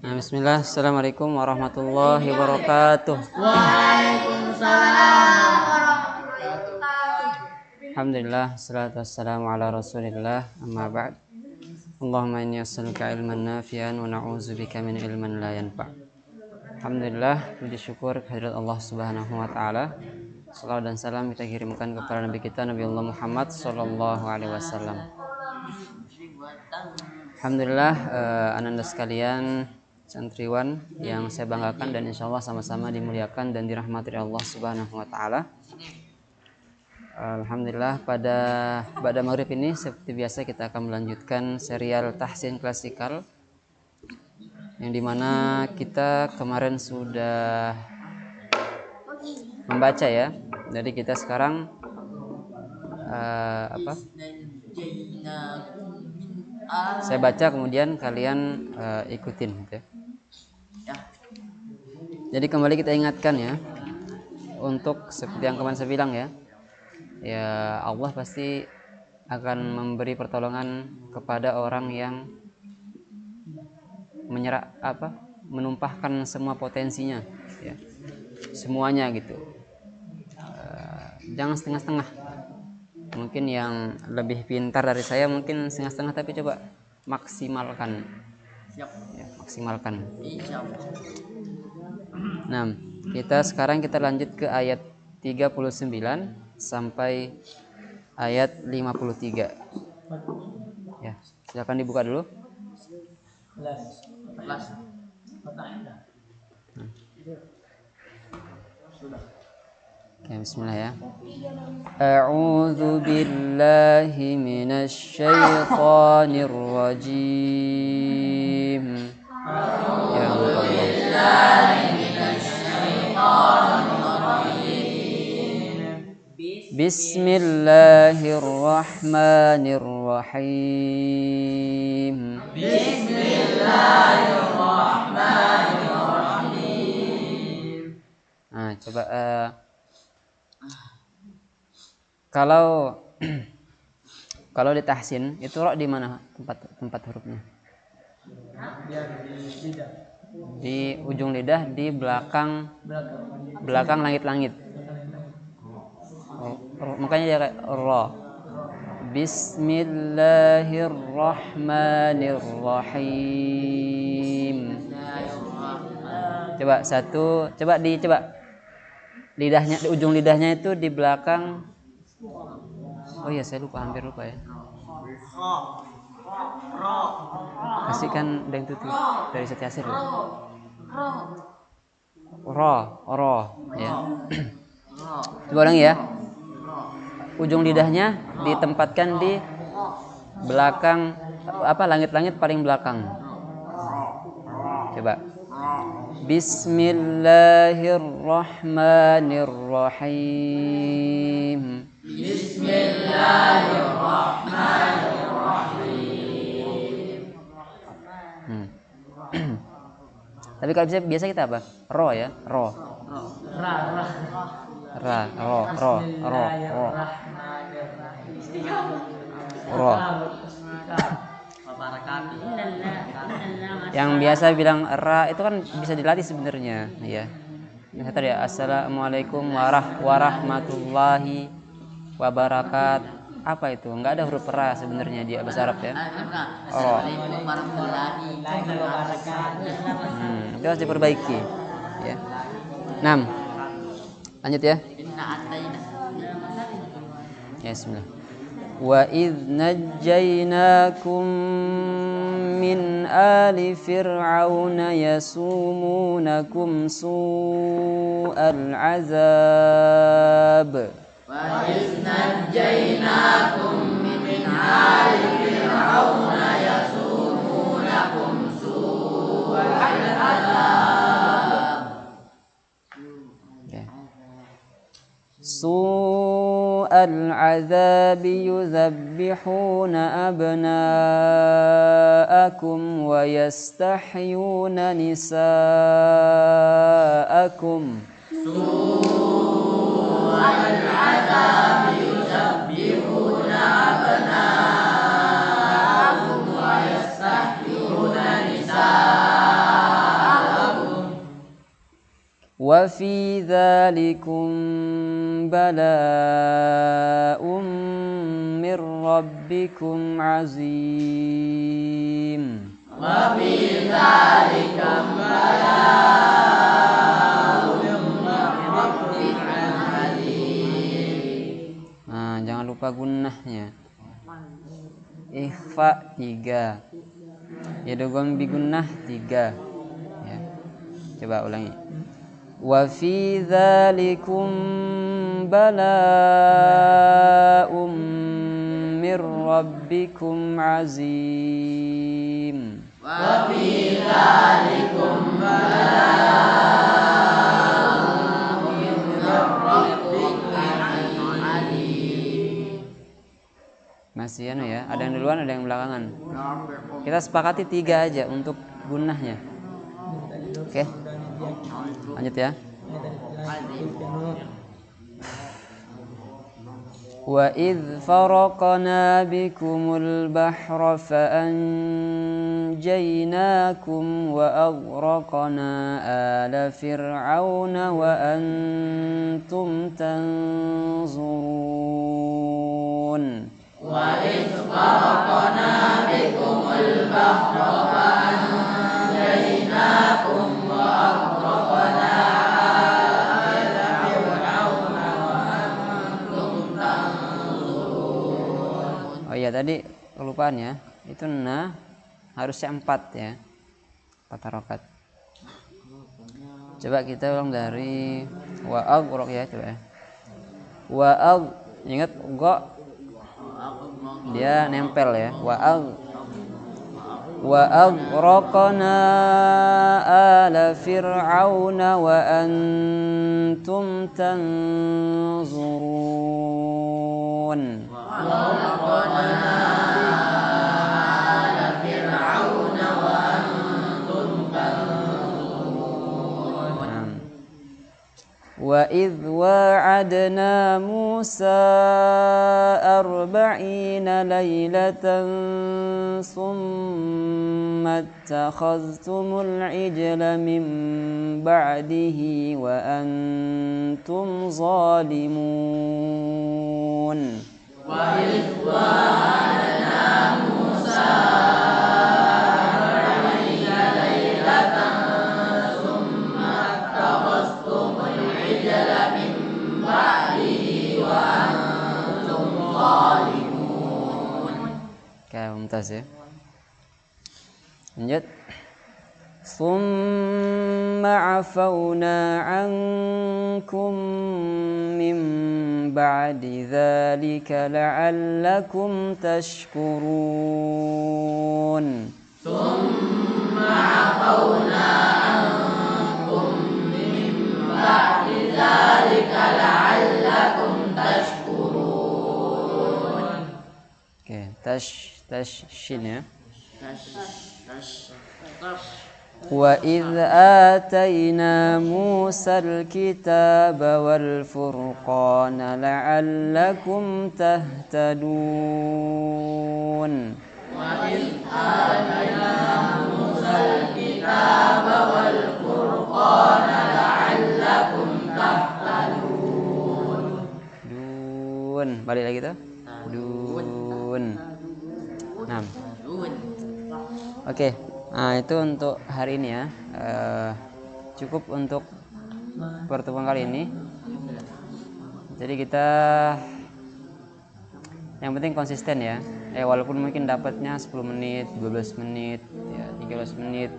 Bismillah, Assalamualaikum warahmatullahi wabarakatuh. Waalaikumsalam warahmatullahi wabarakatuh. Alhamdulillah, salatu wassalamu ala rasulillah, amma ba'd. Allahumma inni as'aluka ilman nafi'an wa na'udzubika min ilman la yanfa'. Alhamdulillah, puji syukur kehadirat Allah Subhanahu wa taala. Salawat dan salam kita kirimkan kepada Nabi kita Nabi Allah Muhammad sallallahu alaihi wasallam. Alhamdulillah, ananda sekalian, santriwan yang saya banggakan dan insya Allah sama-sama dimuliakan dan dirahmati Allah Subhanahu wa taala. Alhamdulillah, pada maghrib ini seperti biasa kita akan melanjutkan serial tahsin klasikal yang dimana kita kemarin sudah membaca ya. Jadi kita sekarang saya baca kemudian kalian ikutin gitu ya. Jadi kembali kita ingatkan ya, untuk seperti yang kemarin saya bilang ya, Allah pasti akan memberi pertolongan kepada orang yang menumpahkan semua potensinya ya, semuanya gitu. Jangan setengah-setengah. Mungkin yang lebih pintar dari saya mungkin setengah-setengah, tapi coba maksimalkan. Ya, maksimalkan. Nah, sekarang kita lanjut ke ayat 39 sampai ayat 53. Ya, silakan dibuka dulu. Ya, bismillah ya. A'udzu billahi minasy syaithanir rajim. Ya Allah. Bismillahirrahmanirrahim. Bismillahirrahmanirrahim. Nah, coba kalau di tahsin itu ra di mana tempat hurufnya? Di ujung lidah, di belakang langit-langit. Makanya dia kayak ra. Bismillahirrahmanirrahim. Coba lidahnya, di ujung lidahnya itu di belakang. Oh iya, saya hampir lupa ya. Kasihkan deng tutu dari Setia Asir. Ro ya. Coba ulangi ya. Ujung lidahnya ditempatkan di belakang langit-langit paling belakang. Coba. Bismillahirrahmanirrahim. Bismillahirrahmanirrahim. Tapi kalau biasa kita apa? Ro ya, ro. Ro. Yang biasa bilang ra itu kan bisa dilatih sebenarnya, ya. Yang tadi ya, assalamualaikum warahmatullahi wabarakatuh. Apa itu? Enggak ada huruf ra sebenarnya di bahasa Arab ya. Assalamualaikum warahmatullahi wabarakatuh. Itu harus diperbaiki, ya. 6. Lanjut ya. Ya, bismillah. Wa idz najjaynakum min ali fir'auna yasumunakum su'al azab. Wa idz najjaynakum min ali fir'auna yasumunakum su'al azab. Su'al azabi yuzabbihuna abna'akum wa yastahyuna nisa'akum. Su'al azabi yuzabbihuna abna'akum wa yastahyuna nisa'akum. wa fi dzalikum bala'um mir rabbikum azim. Wa fi dzalikum bala'um mir rabbikum azim. Nah, jangan lupa gunnahnya. Ikhfa 3, idgham bi gunnah 3 ya. Coba ulangi. Wa fi dzalikum bala'um mir rabbikum azim. Wa fi dzalikum bala'um mir rabbikum azim. Masih ya, ada yang duluan, ada yang belakangan. Kita sepakati 3 aja untuk gunnahnya. Oke. Lanjut ya. Wa idz faraqna bikumul bahra fa anjaynakum wa aghraqna ala fir'auna wa antum tanzurun. Wa idz faraqna bikumul bahra fa anjaynakum wa aghraqna ala fir'auna wa antum tanzurun. Oh iya, tadi kelupaan ya. Itu harusnya 4 ya. 4 harokat. Coba kita ulang dari wa aghraq ya, coba ya. Ingat gha dia nempel ya. Wa aghraqna ala fir'auna wa antum tanzurun. Wa idh wa'adna Musa 40 laylatan thumma ittakhadhtumul ijla min ba'dihi wa antum zalimun. Wa idh wa'adna Musa 40 laylatan thumma ittakhadhtumul ijla min ba'dihi wa antum zalimun. Oke, mumtaz ya. Lanjut. Thumma afawna ankum min ba'di dzalika la'allakum tashkurun. Thumma afawna ankum min ba'di dzalika la'allakum tashkurun. Oke, shin ya. Wa idh atayna Musa al-kitaba wal furqana la'allakum tahtadun. Wa idh atayna Musa al-kitaba wal furqana la'allakum tahtadun. Balik lagi tuh. Nah. Oke. Nah, itu untuk hari ini ya. Cukup untuk pertemuan kali ini. Jadi kita yang penting konsisten ya. Walaupun mungkin dapatnya 10 menit, 12 menit, ya 13 menit.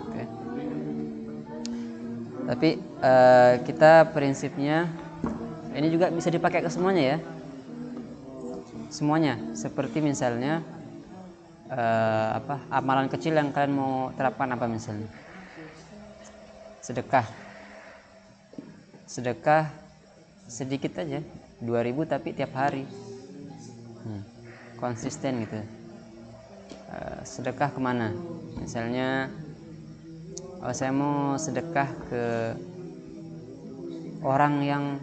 Oke. Tapi kita prinsipnya ini juga bisa dipakai ke semuanya ya. Semuanya, seperti misalnya amalan kecil yang kalian mau terapkan apa misalnya? Sedekah sedikit aja, 2.000 tapi tiap hari. Konsisten gitu. Sedekah kemana? Misalnya saya mau sedekah ke orang yang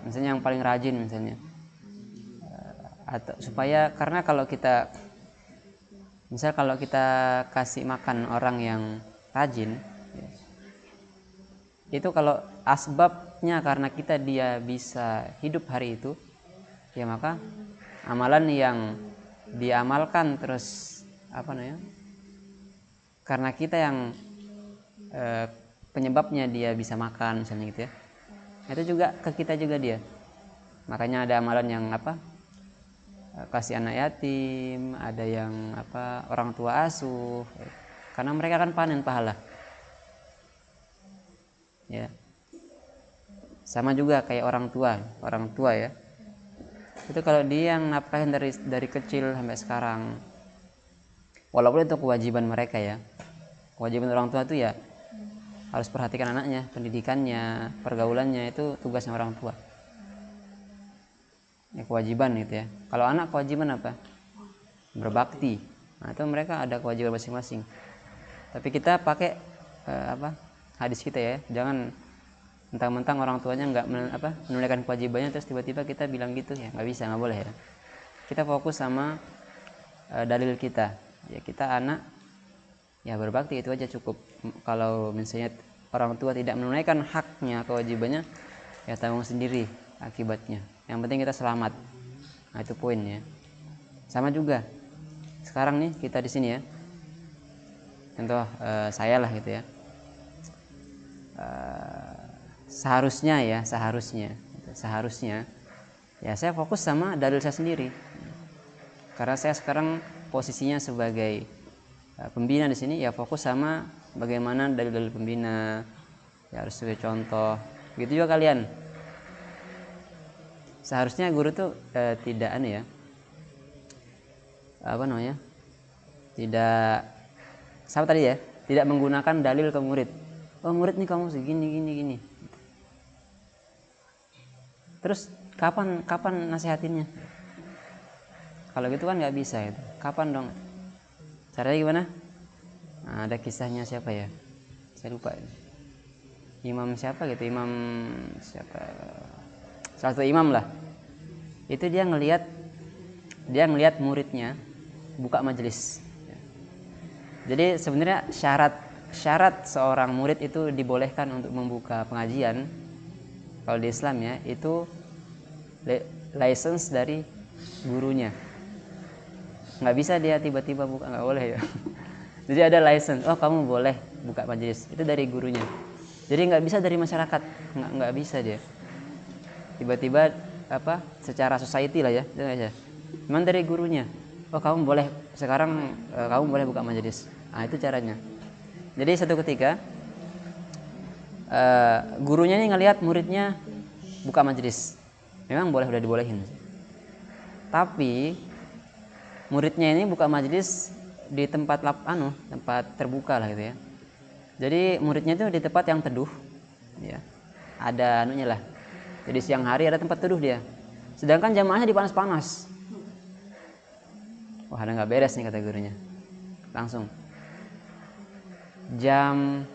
misalnya yang paling rajin misalnya, atau supaya karena kalau kita kasih makan orang yang rajin, itu kalau asbabnya karena dia bisa hidup hari itu, ya maka amalan yang diamalkan terus karena kita yang penyebabnya dia bisa makan misalnya gitu ya, itu juga ke kita juga dia. Makanya ada amalan yang kasih anak yatim, ada yang orang tua asuh, karena mereka akan panen pahala ya. Sama juga kayak orang tua ya, itu kalau dia yang nafkahin dari kecil sampai sekarang, walaupun itu kewajiban mereka ya, kewajiban orang tua itu ya harus perhatikan anaknya, pendidikannya, pergaulannya, itu tugasnya orang tua ya, kewajiban gitu ya. Kalau anak kewajiban apa? Berbakti. Nah, itu mereka ada kewajiban masing-masing. Tapi kita pakai hadis kita ya, jangan mentang-mentang orang tuanya nggak menunaikan kewajibannya terus tiba-tiba kita bilang gitu ya, nggak bisa, nggak boleh ya. Kita fokus sama dalil kita ya, kita anak ya berbakti, itu aja cukup. Kalau misalnya orang tua tidak menunaikan haknya, kewajibannya, ya tanggung sendiri akibatnya, yang penting kita selamat. Nah, itu poinnya. Sama juga sekarang nih kita di sini ya, contoh saya lah gitu ya, seharusnya ya saya fokus sama dalil saya sendiri, karena saya sekarang posisinya sebagai pembina di sini, ya fokus sama bagaimana dalil-dalil pembina ya, harus sebagai contoh. Begitu juga kalian, seharusnya guru tuh tidak tidak sama tadi ya, tidak menggunakan dalil ke murid. Oh murid nih kamu segini gini, terus kapan nasihatinnya? Kalau gitu kan nggak bisa gitu. Kapan dong? Caranya gimana? Nah, ada kisahnya siapa ya? Saya lupa. Imam siapa gitu? Imam siapa? Salah satu imam lah. Itu dia ngelihat muridnya buka majelis. Jadi sebenarnya syarat seorang murid itu dibolehkan untuk membuka pengajian kalau di Islam ya, itu license dari gurunya. Nggak bisa dia tiba-tiba buka, nggak boleh ya. Jadi ada license, oh kamu boleh buka majelis, itu dari gurunya. Jadi nggak bisa dari masyarakat, nggak bisa dia tiba-tiba secara society lah ya, memang dari gurunya. Oh kamu boleh sekarang, kamu boleh buka majelis. Nah itu caranya. Jadi satu ketika gurunya ini ngelihat muridnya buka majelis, memang udah dibolehin, tapi muridnya ini buka majelis di tempat terbuka lah gitu ya. Jadi muridnya itu di tempat yang teduh ya, ada lah. Jadi siang hari ada tempat teduh dia, sedangkan jamaahnya di panas-panas. Wah, ada nggak beres nih kata gurunya. Langsung jam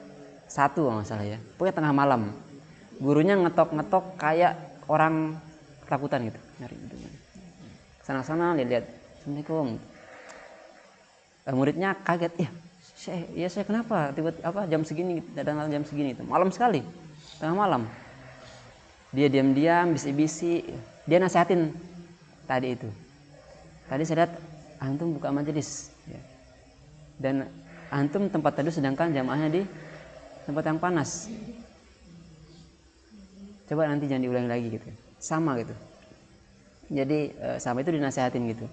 1 kalau nggak salah ya, pokoknya tengah malam, gurunya ngetok kayak orang ketakutan gitu, nyari sana lihat, Assalamualaikum. Muridnya kaget, saya kenapa tiba-tiba jam segini, datang jam segini, itu malam sekali, tengah malam. Dia diam-diam, bisi-bisi, dia nasihatin tadi saya lihat antum buka majelis ya, dan antum tempat teduh sedangkan jamaahnya di tempat yang panas. Coba nanti jangan diulangi lagi gitu, sama gitu. Jadi sama itu dinasihatin gitu.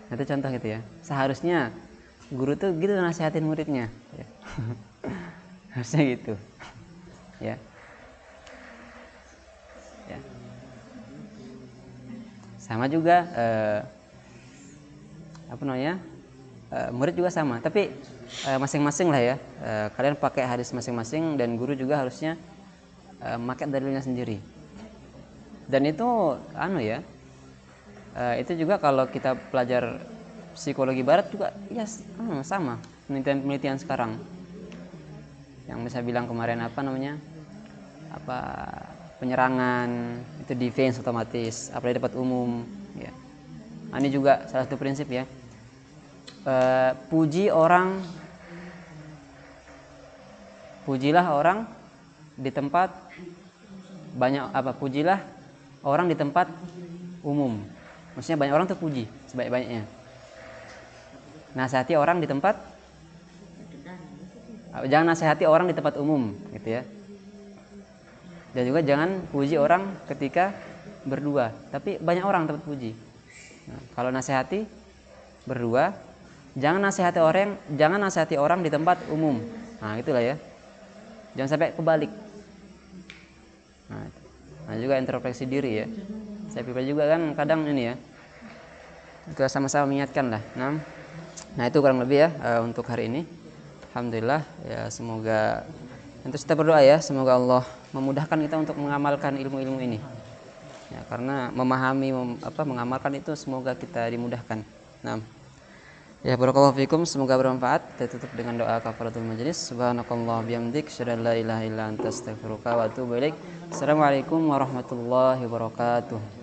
Nah, itu contoh gitu ya. Seharusnya guru tuh gitu nasihatin muridnya ya. Harusnya gitu ya. Sama juga murid juga sama, tapi masing-masing lah ya, kalian pakai hadis masing-masing, dan guru juga harusnya pakai dalilnya sendiri. Dan itu itu juga kalau kita pelajar psikologi barat juga ya sama, penelitian sekarang yang bisa bilang kemarin penyerangan itu defense otomatis, apalagi dapat umum ya. Ini juga salah satu prinsip ya, puji orang pujilah orang di tempat banyak pujilah orang di tempat umum. Maksudnya banyak orang tuh puji sebaik-baiknya. Nasihati orang di tempat, jangan nasihati orang di tempat umum gitu ya. Dan juga jangan puji orang ketika berdua, tapi banyak orang tempat puji. Nah, kalau nasihati berdua, jangan nasihati orang di tempat umum. Nah, itulah ya. Jangan sampai kebalik. Nah, juga introspeksi diri ya. Saya pribadi juga kan kadang ini ya. Kita sama-sama mengingatkan lah. Nah, itu kurang lebih ya untuk hari ini. Alhamdulillah ya, semoga terus kita berdoa ya, semoga Allah memudahkan kita untuk mengamalkan ilmu-ilmu ini. Ya, karena memahami mengamalkan itu semoga kita dimudahkan. Nah, ya barakallahu fikum, semoga bermanfaat. Kita tutup dengan doa kafaratul majelis. Subhanakallah bihamdik, asyhadu an la ilaha illa anta, astaghfiruka wa atubu ilaik. Assalamualaikum warahmatullahi wabarakatuh.